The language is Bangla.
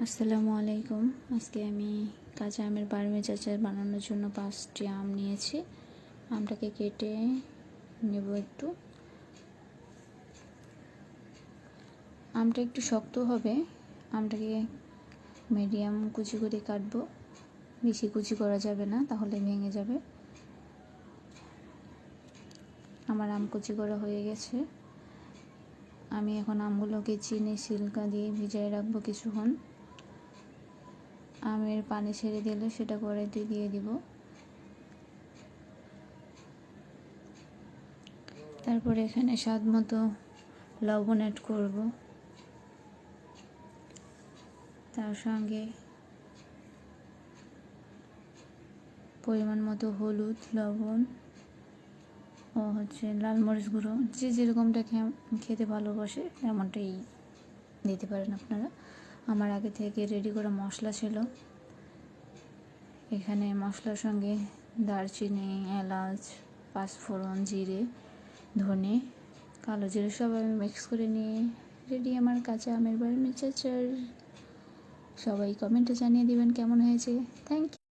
আসসালামু আলাইকুম। আজকে আমি কাঁচা আমের বার্মিজ আচার বানানোর জন্য 5টি আম নিয়েছি। আমটাকে কেটে নেব একটু। আমটা একটু শক্ত হবে। আমটাকে মিডিয়াম কুচি করে কাটবো, বেশি কুচি করা যাবে না, তাহলে ভেঙে যাবে। আমার আম কুচি করা হয়ে গেছে। আমি এখন আমগুলোকে চিনি সিরকা দিয়ে ভিজিয়ে রাখবো কিছুক্ষণ। আমের পানি ছেড়ে দিলে সেটা কড়াইতে দিয়ে দিব। তারপরে এখানে স্বাদ মতো লবণ অ্যাড করব, তার সঙ্গে পরিমাণ মতো হলুদ, লবণ ও লাল মরিচ গুঁড়ো, যে যেরকমটা খেতে ভালোবাসে এমনটাই দিতে পারেন আপনারা। আমার আগে থেকে রেডি করা মশলা ছিল। এখানে মশলার সঙ্গে দারচিনি, এলাচ, পাঁচফোড়ন, জিরে, ধনে, কালো জিরে সব আমি মিক্স করে নিয়ে রেডি আমার কাঁচা আমের বার্মিজ আচার। সবাই কমেন্টে জানিয়ে দিবেন কেমন হয়েছে। Thank you.